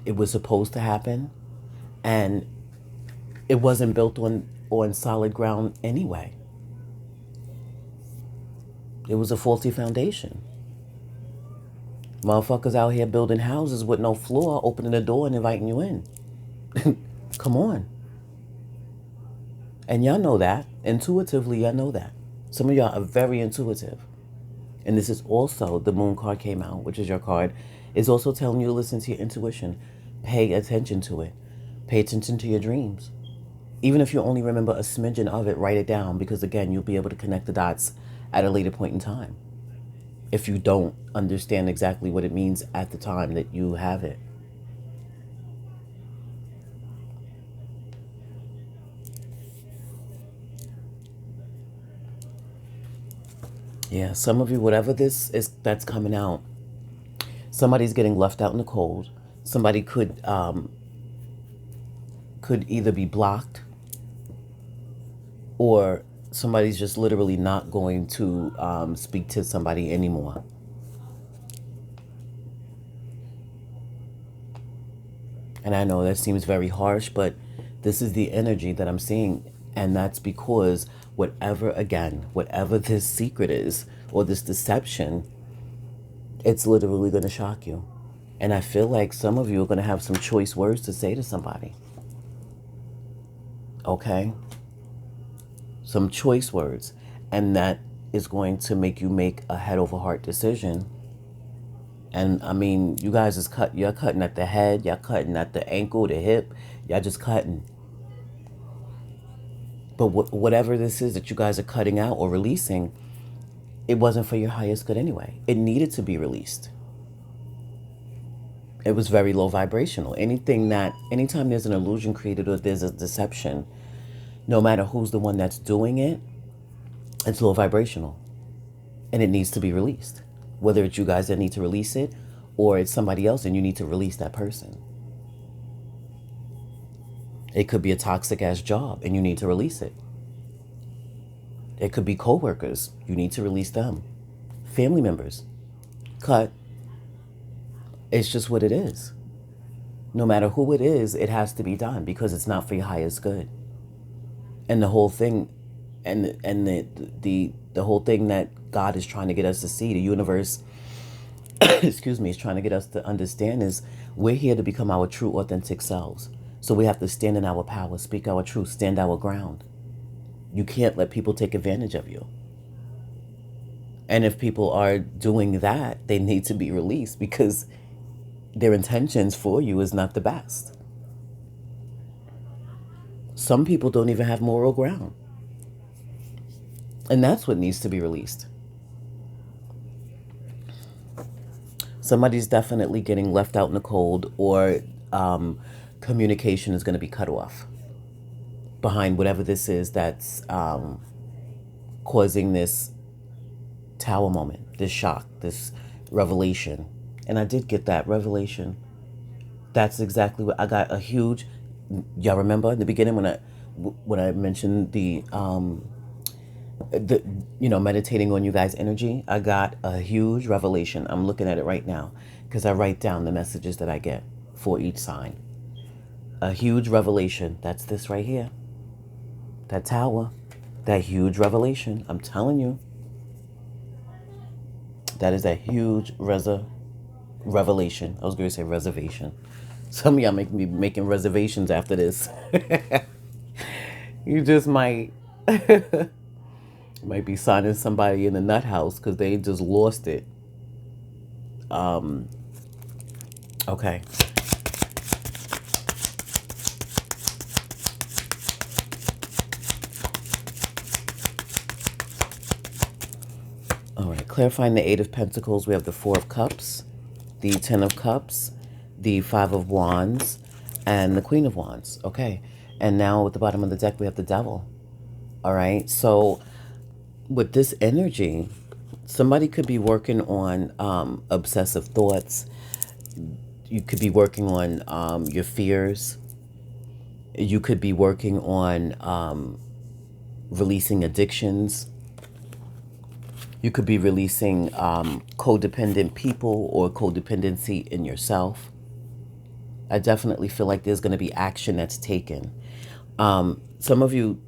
it was supposed to happen, and it wasn't built on solid ground anyway. It was a faulty foundation. Motherfuckers out here building houses with no floor, opening the door and inviting you in. Come on. And y'all know that. Intuitively, y'all know that. Some of y'all are very intuitive. And this is also, the moon card came out, which is your card, is also telling you to listen to your intuition. Pay attention to it. Pay attention to your dreams. Even if you only remember a smidgen of it, write it down, because again, you'll be able to connect the dots at a later point in time if you don't understand exactly what it means at the time that you have it. Yeah, some of you, whatever this is that's coming out, somebody's getting left out in the cold. Somebody could either be blocked, or somebody's just literally not going to speak to somebody anymore. And I know that seems very harsh, but this is the energy that I'm seeing. And that's because whatever this secret is, or this deception, it's literally going to shock you. And I feel like some of you are going to have some choice words to say to somebody. Okay? Some choice words. And that is going to make you make a head over heart decision. And I mean, you guys you're cutting at the head, y'all cutting at the ankle, the hip, y'all just cutting. But whatever this is that you guys are cutting out or releasing, it wasn't for your highest good anyway. It needed to be released. It was very low vibrational. Anytime there's an illusion created or there's a deception, no matter who's the one that's doing it, it's low vibrational. And it needs to be released. Whether it's you guys that need to release it, or it's somebody else and you need to release that person. It could be a toxic ass job and you need to release it. It could be coworkers. You need to release them. Family members. Cut. It's just what it is. No matter who it is, it has to be done because it's not for your highest good. And the whole thing, and the whole thing that God is trying to get us to see, the universe, excuse me, is trying to get us to understand is we're here to become our true authentic selves. So we have to stand in our power, speak our truth, stand our ground. You can't let people take advantage of you. And if people are doing that, they need to be released because their intentions for you is not the best. Some people don't even have moral ground. And that's what needs to be released. Somebody's definitely getting left out in the cold, or communication is going to be cut off behind whatever this is that's causing this tower moment, this shock, this revelation. And I did get that revelation. That's exactly what I got. A huge, y'all remember in the beginning when I mentioned the meditating on you guys' energy, I got a huge revelation. I'm looking at it right now because I write down the messages that I get for each sign. A huge revelation. That's this right here. That tower. That huge revelation. I'm telling you. That is a huge revelation. I was going to say reservation. Some of y'all make me making reservations after this. You just might be signing somebody in the nut house because they just lost it. Okay. All right, clarifying the Eight of Pentacles, we have the Four of Cups, the Ten of Cups, the Five of Wands, and the Queen of Wands. Okay, and now at the bottom of the deck, we have the Devil. All right, so with this energy, somebody could be working on obsessive thoughts. You could be working on your fears. You could be working on releasing addictions. You could be releasing codependent people or codependency in yourself. I definitely feel like there's going to be action that's taken. Some of you,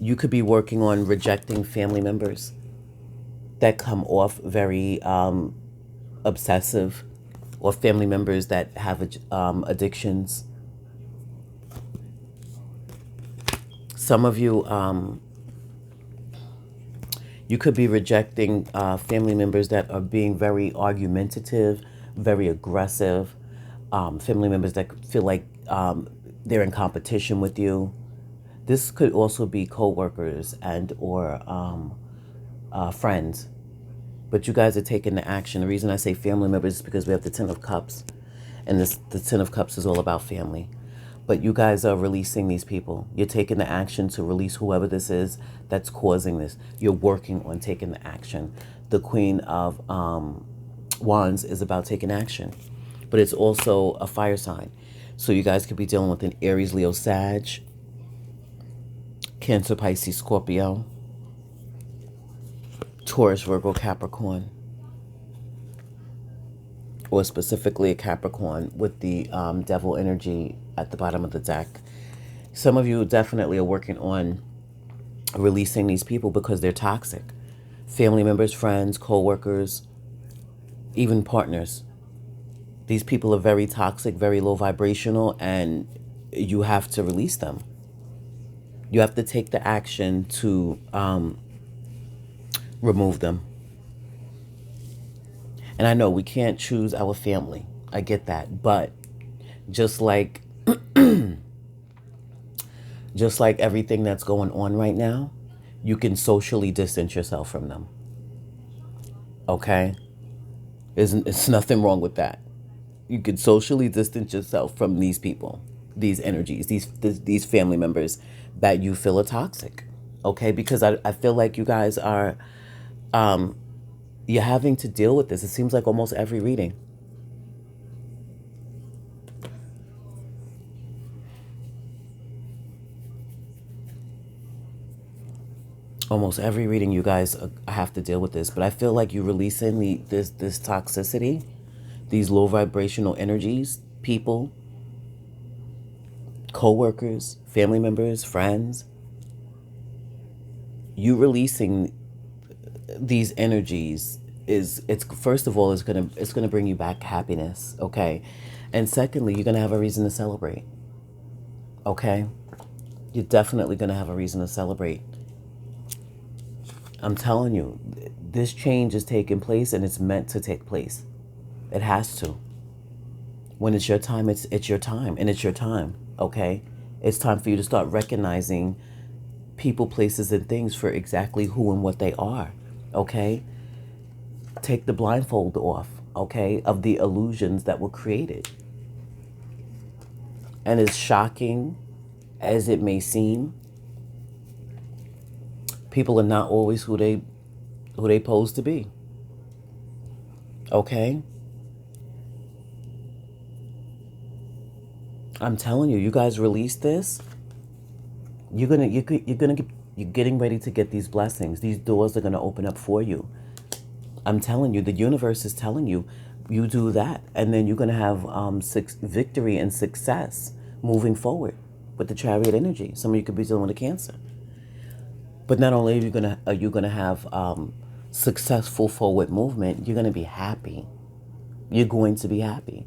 you could be working on rejecting family members that come off very obsessive, or family members that have addictions. Some of you, you could be rejecting family members that are being very argumentative, very aggressive, family members that feel like they're in competition with you. This could also be co-workers and or friends. But you guys are taking the action. The reason I say family members is because we have the Ten of Cups. And the Ten of Cups is all about family. But you guys are releasing these people. You're taking the action to release whoever this is that's causing this. You're working on taking the action. The Queen of Wands is about taking action. But it's also a fire sign. So you guys could be dealing with an Aries, Leo, Sag, Cancer, Pisces, Scorpio, Taurus, Virgo, Capricorn. Or specifically a Capricorn with the devil energy at the bottom of the deck. Some of you definitely are working on releasing these people because they're toxic. Family members, friends, co-workers, even partners. These people are very toxic, very low vibrational, and you have to release them. You have to take the action to remove them. And I know we can't choose our family. I get that. But just like just like everything that's going on right now, you can socially distance yourself from them. Okay? It's nothing wrong with that. You can socially distance yourself from these people, these energies, these family members that you feel are toxic. Okay? Because I feel like you guys are you're having to deal with this. It seems like almost every reading. Almost every reading you guys have to deal with this. But I feel like you're releasing this toxicity, these low vibrational energies, people, co-workers, family members, friends. You releasing these energies it's first of all it's gonna bring you back happiness, okay? And secondly, you're gonna have a reason to celebrate, okay? You're definitely gonna have a reason to celebrate. I'm telling you, this change is taking place and it's meant to take place. It has to. When it's your time, it's your time, and it's your time, okay? It's time for you to start recognizing people, places, and things for exactly who and what they are, okay? Take the blindfold off, okay, of the illusions that were created. And as shocking as it may seem, people are not always who they pose to be. Okay? I'm telling you, you guys release this, you're getting ready to get these blessings. These doors are gonna open up for you. I'm telling you, the universe is telling you, you do that, and then you're gonna have victory and success moving forward with the Chariot energy. Some of you could be dealing with a Cancer, but not only are you gonna have successful forward movement, you're gonna be happy. You're going to be happy,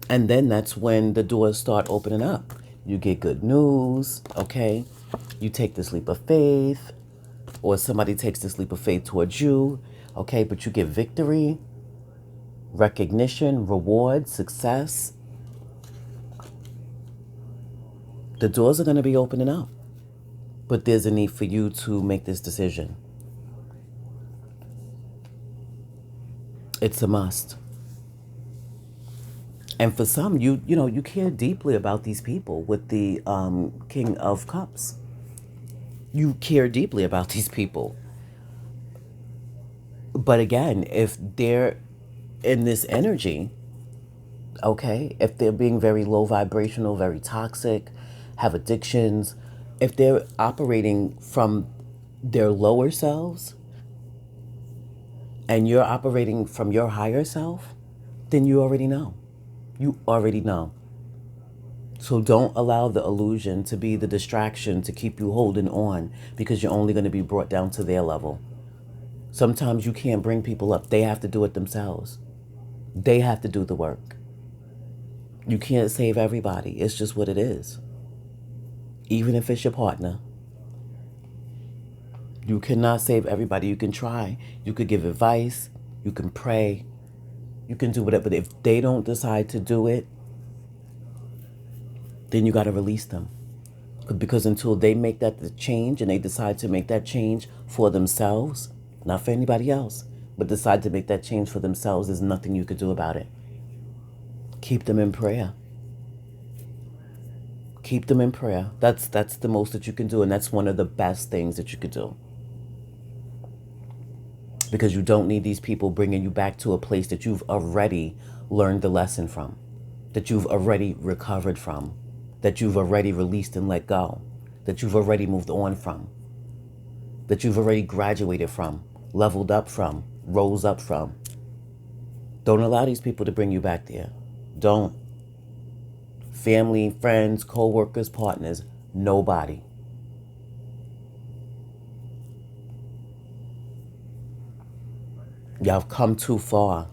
and then that's when the doors start opening up. You get good news, okay? You take this leap of faith, or somebody takes this leap of faith towards you, okay? But you get victory, recognition, reward, success. The doors are going to be opening up, but there's a need for you to make this decision. It's a must. And for some, you care deeply about these people with the King of Cups. You care deeply about these people. But again, if they're in this energy, okay, if they're being very low vibrational, very toxic, have addictions, if they're operating from their lower selves and you're operating from your higher self, then you already know. You already know. So don't allow the illusion to be the distraction to keep you holding on, because you're only going to be brought down to their level. Sometimes you can't bring people up. They have to do it themselves. They have to do the work. You can't save everybody. It's just what it is. Even if it's your partner. You cannot save everybody. You can try. You could give advice. You can pray. You can do whatever. But if they don't decide to do it, then you got to release them. Because until they make that change and they decide to make that change for themselves, not for anybody else, but decide to make that change for themselves, there's nothing you could do about it. Keep them in prayer. Keep them in prayer. That's the most that you can do, and that's one of the best things that you could do. Because you don't need these people bringing you back to a place that you've already learned the lesson from, that you've already recovered from, that you've already released and let go, that you've already moved on from, that you've already graduated from, leveled up from, rose up from. Don't allow these people to bring you back there. Don't. Family, friends, co-workers, partners, nobody. Y'all have come too far.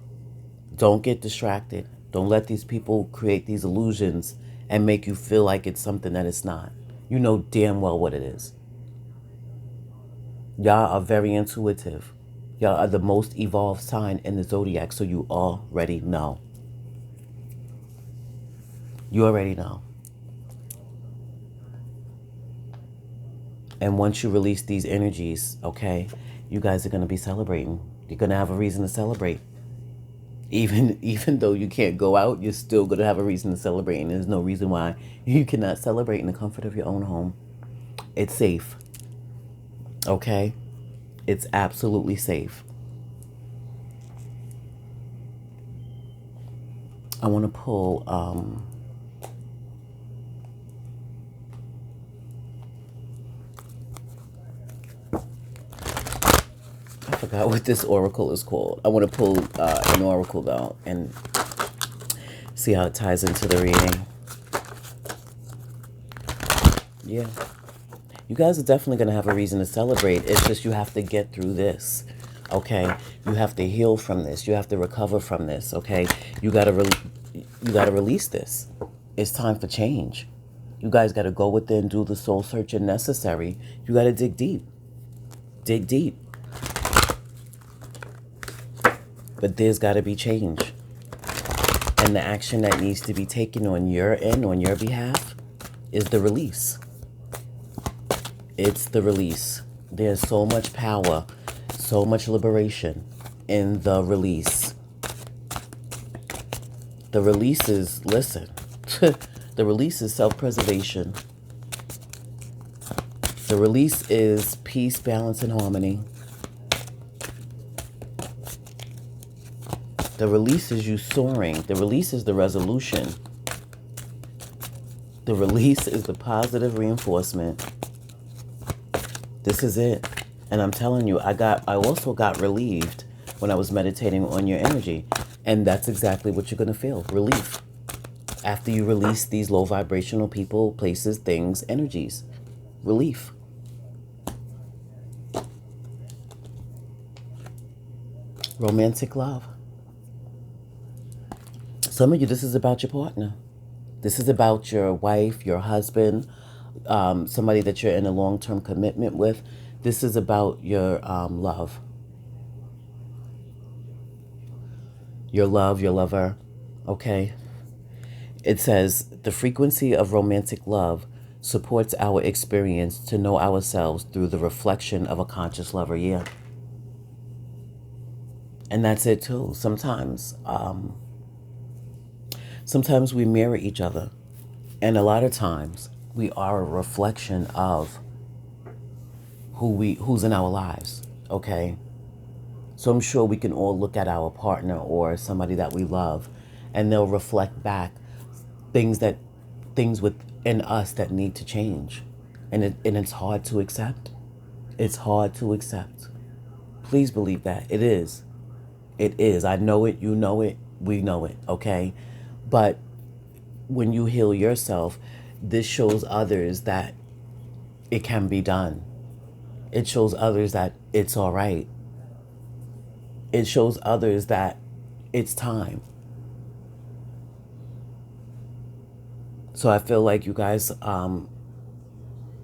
Don't get distracted. Don't let these people create these illusions and make you feel like it's something that it's not. You know damn well what it is. Y'all are very intuitive. Y'all are the most evolved sign in the zodiac, so you already know. You already know. And once you release these energies, okay, you guys are going to be celebrating. You're going to have a reason to celebrate. Even though you can't go out, you're still going to have a reason to celebrate. And there's no reason why you cannot celebrate in the comfort of your own home. It's safe. Okay? It's absolutely safe. I want to pull... I forgot what this oracle is called. I want to pull an oracle though and see how it ties into the reading. Yeah. You guys are definitely going to have a reason to celebrate. It's just you have to get through this. Okay? You have to heal from this. You have to recover from this. Okay? You got to release this. It's time for change. You guys got to go within, do the soul searching necessary. You got to dig deep. Dig deep. But there's got to be change. And the action that needs to be taken on your end, on your behalf, is the release. It's the release. There's so much power, so much liberation in the release. The release is, listen, the release is self-preservation. The release is peace, balance, and harmony. The release is you soaring. The release is the resolution. The release is the positive reinforcement. This is it. And I'm telling you, I also got relieved when I was meditating on your energy. And that's exactly what you're going to feel. Relief. After you release these low vibrational people, places, things, energies. Relief. Romantic love. Some of you, this is about your partner. This is about your wife, your husband, somebody that you're in a long-term commitment with. This is about your love. Your love, your lover, okay? It says, the frequency of romantic love supports our experience to know ourselves through the reflection of a conscious lover. Yeah. And that's it too. Sometimes we mirror each other, and a lot of times we are a reflection of who's in our lives, okay? So I'm sure we can all look at our partner or somebody that we love, and they'll reflect back things within us that need to change, and it's hard to accept. It's hard to accept. Please believe that. It is. It is. I know it. You know it. We know it, okay? But when you heal yourself, this shows others that it can be done. It shows others that it's all right. It shows others that it's time. So I feel like you guys,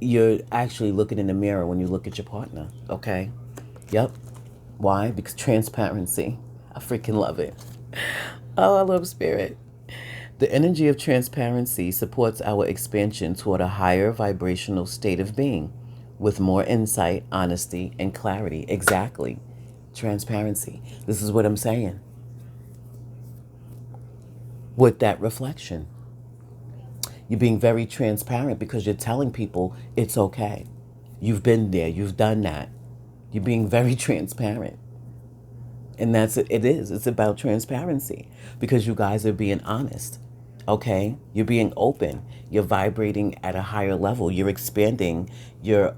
you're actually looking in the mirror when you look at your partner, okay? Yep. Why? Because transparency. I freaking love it. Oh, I love spirit. The energy of transparency supports our expansion toward a higher vibrational state of being with more insight, honesty, and clarity. Exactly. Transparency. This is what I'm saying. With that reflection, you're being very transparent because you're telling people it's okay. You've been there. You've done that. You're being very transparent. And that's it. It is. It's about transparency because you guys are being honest. Okay? You're being open. You're vibrating at a higher level. You're expanding. You're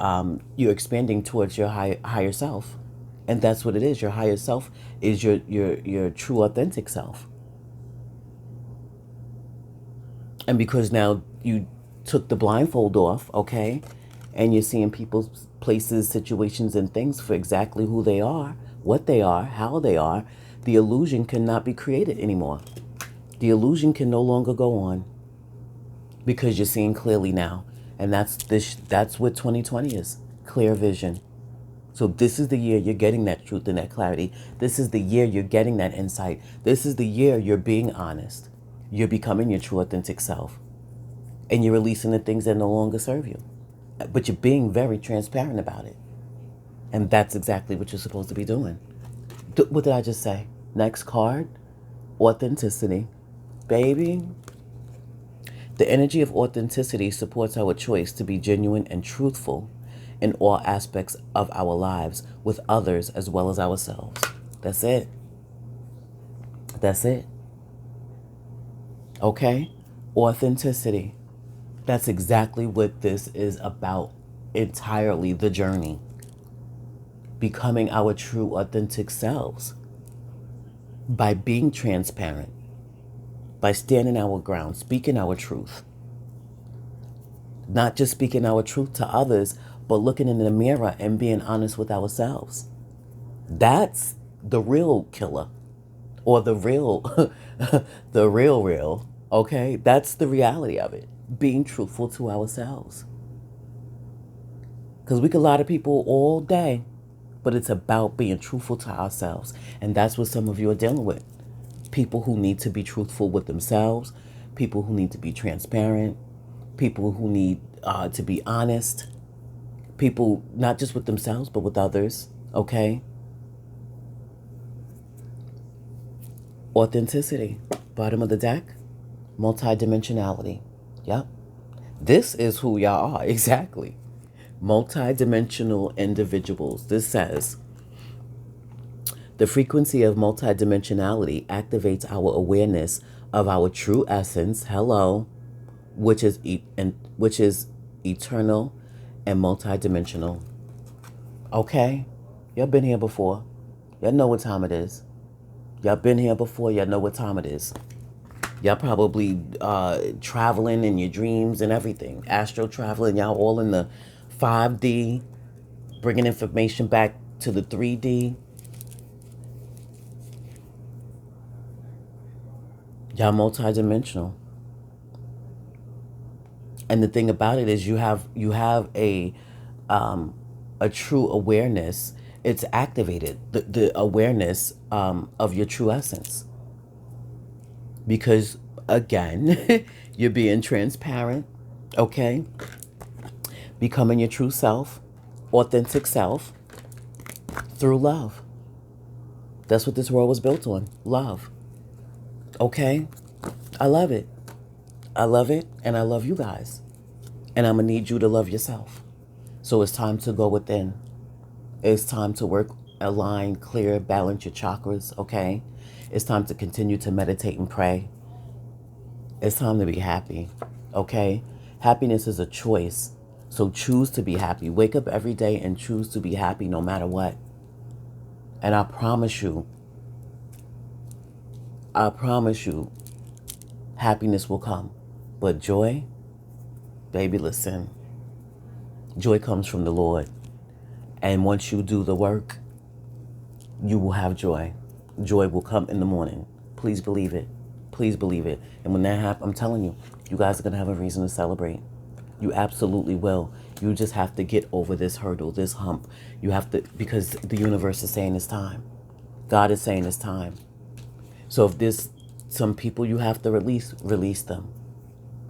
expanding towards your higher self. And that's what it is. Your higher self is your true authentic self. And because now you took the blindfold off, okay? And you're seeing people's places, situations, and things for exactly who they are, what they are, how they are, the illusion cannot be created anymore. The illusion can no longer go on because you're seeing clearly now. And that's what 2020 is. Clear vision. So this is the year you're getting that truth and that clarity. This is the year you're getting that insight. This is the year you're being honest. You're becoming your true authentic self. And you're releasing the things that no longer serve you. But you're being very transparent about it. And that's exactly what you're supposed to be doing. What did I just say? Next card, authenticity. Baby. The energy of authenticity supports our choice to be genuine and truthful in all aspects of our lives with others as well as ourselves. That's it. That's it. Okay? Authenticity. That's exactly what this is about entirely, the journey. Becoming our true authentic selves by being transparent, by standing our ground, speaking our truth. Not just speaking our truth to others, but looking in the mirror and being honest with ourselves. That's the real killer, or the real, the real, okay? That's the reality of it, being truthful to ourselves. Because we can lie to people all day, but it's about being truthful to ourselves. And that's what some of you are dealing with. People who need to be truthful with themselves, people who need to be transparent, people who need to be honest, people not just with themselves, but with others, okay? Authenticity, bottom of the deck, multidimensionality. Yep. This is who y'all are, exactly. Multidimensional individuals. This says, the frequency of multidimensionality activates our awareness of our true essence, hello, which is eternal and multidimensional. Okay? Y'all been here before. Y'all know what time it is. Y'all been here before. Y'all know what time it is. Y'all probably traveling in your dreams and everything. Astro traveling. Y'all all in the 5D, bringing information back to the 3D. Y'all multidimensional. And the thing about it is you have a true awareness. It's activated, the awareness of your true essence. Because, again, you're being transparent, okay? Becoming your true self, authentic self, through love. That's what this world was built on, love. Okay? I love it. I love it, and I love you guys. And I'm going to need you to love yourself. So it's time to go within. It's time to work, align, clear, balance your chakras, okay? It's time to continue to meditate and pray. It's time to be happy, okay? Happiness is a choice. So choose to be happy. Wake up every day and choose to be happy no matter what. And I promise you, I promise you, happiness will come. But joy, baby, listen. Joy comes from the Lord. And once you do the work, you will have joy. Joy will come in the morning. Please believe it. Please believe it. And when that happens, I'm telling you, you guys are going to have a reason to celebrate. You absolutely will. You just have to get over this hurdle, this hump. You have to, because the universe is saying it's time. God is saying it's time. So if there's some people you have to release them.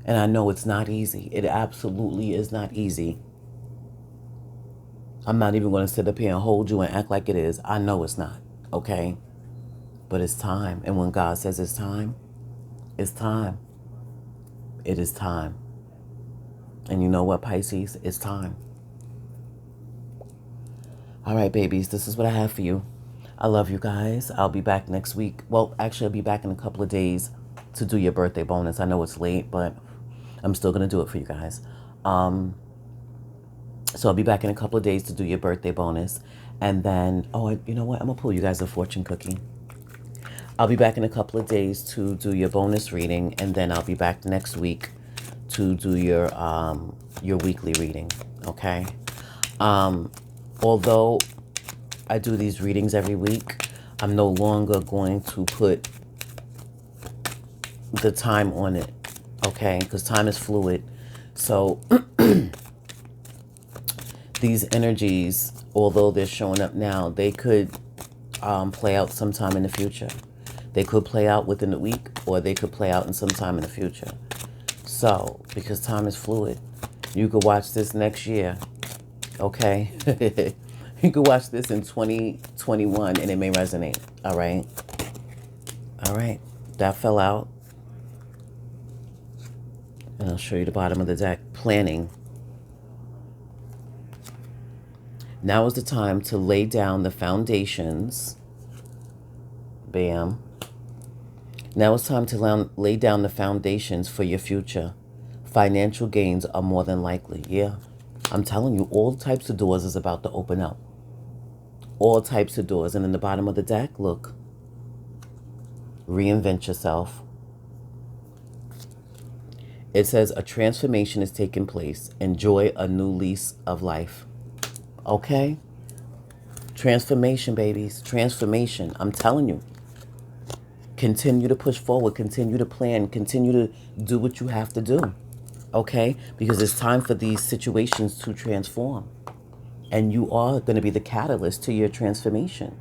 And I know it's not easy. It absolutely is not easy. I'm not even going to sit up here and hold you and act like it is. I know it's not, okay? But it's time. And when God says it's time, it's time. It is time. And you know what, Pisces? It's time. All right, babies, this is what I have for you. I love you guys. I'll be back next week. Well, actually, I'll be back in a couple of days to do your birthday bonus. I know it's late, but I'm still going to do it for you guys. So I'll be back in a couple of days to do your birthday bonus. And then, you know what? I'm going to pull you guys a fortune cookie. I'll be back in a couple of days to do your bonus reading. And then I'll be back next week to do your weekly reading. Okay? Although I do these readings every week, I'm no longer going to put the time on it. Okay? Because time is fluid. So these energies, although they're showing up now, they could play out sometime in the future. They could play out within the week, or they could play out in some time in the future. So, because time is fluid, you could watch this next year, okay? You could watch this in 2021 and it may resonate, all right? All right, that fell out. And I'll show you the bottom of the deck. Planning. Now is the time to lay down the foundations. Bam. Now it's time to lay down the foundations for your future. Financial gains are more than likely. Yeah, I'm telling you, all types of doors is about to open up. All types of doors. And in the bottom of the deck, look. Reinvent yourself. It says a transformation is taking place. Enjoy a new lease of life. Okay? Transformation, babies. Transformation. I'm telling you. Continue to push forward. Continue to plan. Continue to do what you have to do. Okay? Because it's time for these situations to transform. And you are going to be the catalyst to your transformation.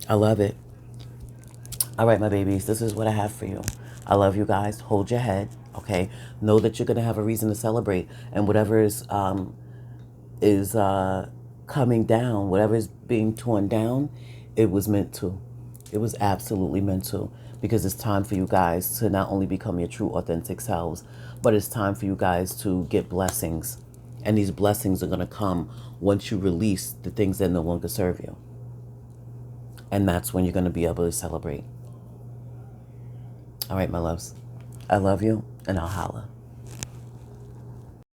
I love it. All right, my babies. This is what I have for you. I love you guys. Hold your head. Okay? Know that you're going to have a reason to celebrate. And whatever is coming down, whatever is being torn down, it was meant to. It was absolutely meant to. Because it's time for you guys to not only become your true authentic selves, but it's time for you guys to get blessings. And these blessings are going to come once you release the things that no longer serve you. And that's when you're going to be able to celebrate. All right, my loves. I love you, and I'll holla.